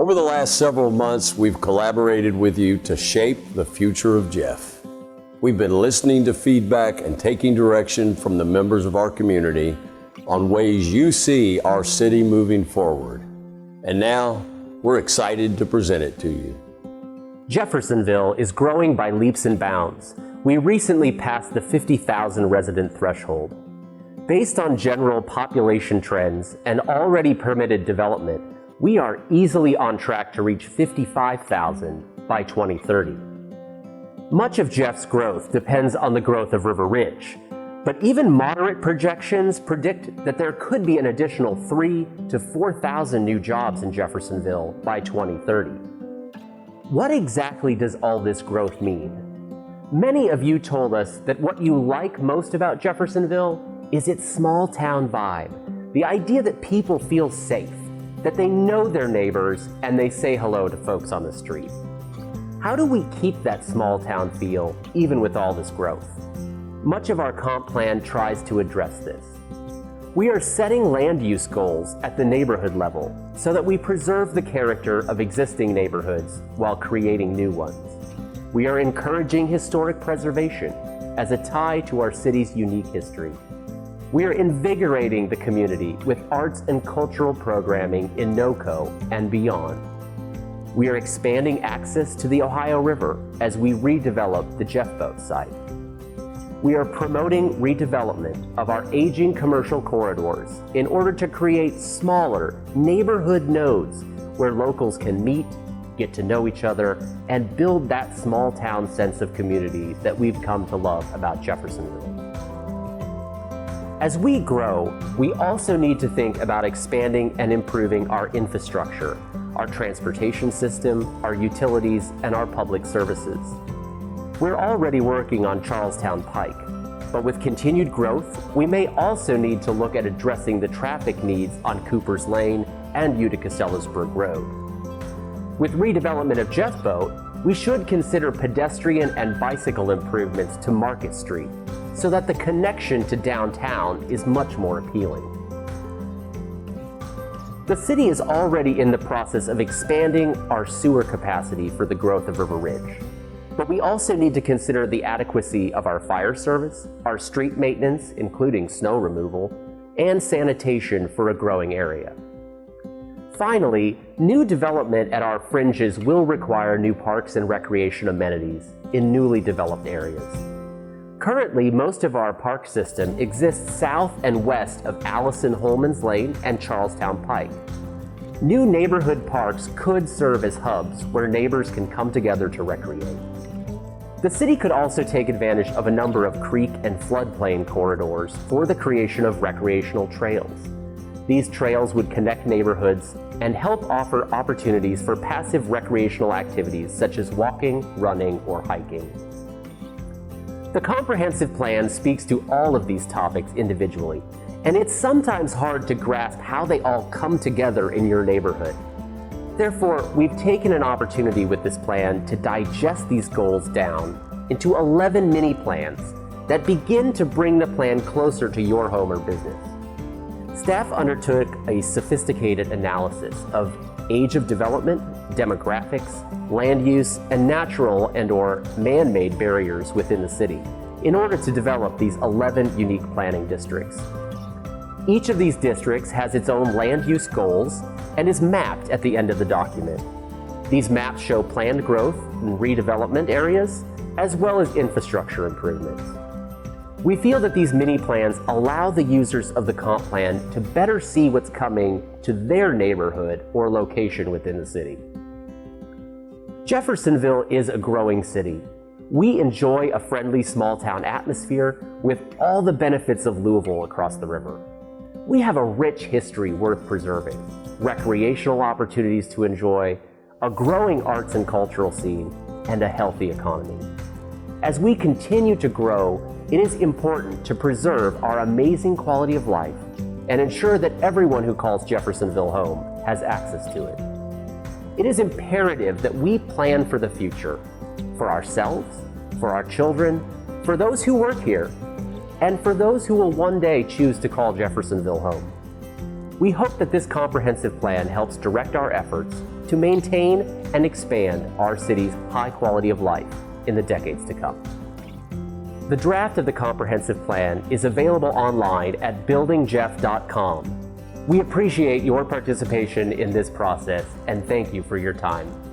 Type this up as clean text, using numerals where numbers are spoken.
Over the last several months, we've collaborated with you to shape the future of Jeff. We've been listening to feedback and taking direction from the members of our community on ways you see our city moving forward. And now, we're excited to present it to you. Jeffersonville is growing by leaps and bounds. We recently passed the 50,000 resident threshold. Based on general population trends and already permitted development, we are easily on track to reach 55,000 by 2030. Much of Jeff's growth depends on the growth of River Ridge, but even moderate projections predict that there could be an additional 3,000 to 4,000 new jobs in Jeffersonville by 2030. What exactly does all this growth mean? Many of you told us that what you like most about Jeffersonville is its small town vibe, the idea that people feel safe, that they know their neighbors and they say hello to folks on the street. How do we keep that small town feel even with all this growth? Much of our comp plan tries to address this. We are setting land use goals at the neighborhood level so that we preserve the character of existing neighborhoods while creating new ones. We are encouraging historic preservation as a tie to our city's unique history. We are invigorating the community with arts and cultural programming in NoCo and beyond. We are expanding access to the Ohio River as we redevelop the Jeff Boat site. We are promoting redevelopment of our aging commercial corridors in order to create smaller neighborhood nodes where locals can meet, get to know each other, and build that small town sense of community that we've come to love about Jeffersonville. As we grow, we also need to think about expanding and improving our infrastructure, our transportation system, our utilities, and our public services. We're already working on Charlestown Pike, but with continued growth, we may also need to look at addressing the traffic needs on Cooper's Lane and Utica-Sellersburg Road. With redevelopment of Jeff Boat, we should consider pedestrian and bicycle improvements to Market Street so that the connection to downtown is much more appealing. The city is already in the process of expanding our sewer capacity for the growth of River Ridge. But we also need to consider the adequacy of our fire service, our street maintenance, including snow removal, and sanitation for a growing area. Finally, new development at our fringes will require new parks and recreation amenities in newly developed areas. Currently, most of our park system exists south and west of Allison Holman's Lane and Charlestown Pike. New neighborhood parks could serve as hubs where neighbors can come together to recreate. The city could also take advantage of a number of creek and floodplain corridors for the creation of recreational trails. These trails would connect neighborhoods and help offer opportunities for passive recreational activities such as walking, running, or hiking. The comprehensive plan speaks to all of these topics individually, and it's sometimes hard to grasp how they all come together in your neighborhood. Therefore, we've taken an opportunity with this plan to digest these goals down into 11 mini plans that begin to bring the plan closer to your home or business. Staff undertook a sophisticated analysis of age of development, demographics, land use, and natural and/or man-made barriers within the city in order to develop these 11 unique planning districts. Each of these districts has its own land use goals and is mapped at the end of the document. These maps show planned growth and redevelopment areas, as well as infrastructure improvements. We feel that these mini plans allow the users of the comp plan to better see what's coming to their neighborhood or location within the city. Jeffersonville is a growing city. We enjoy a friendly small town atmosphere with all the benefits of Louisville across the river. We have a rich history worth preserving, recreational opportunities to enjoy, a growing arts and cultural scene, and a healthy economy. As we continue to grow, it is important to preserve our amazing quality of life and ensure that everyone who calls Jeffersonville home has access to it. It is imperative that we plan for the future, for ourselves, for our children, for those who work here, and for those who will one day choose to call Jeffersonville home. We hope that this comprehensive plan helps direct our efforts to maintain and expand our city's high quality of life in the decades to come. The draft of the comprehensive plan is available online at buildingjeff.com. We appreciate your participation in this process and thank you for your time.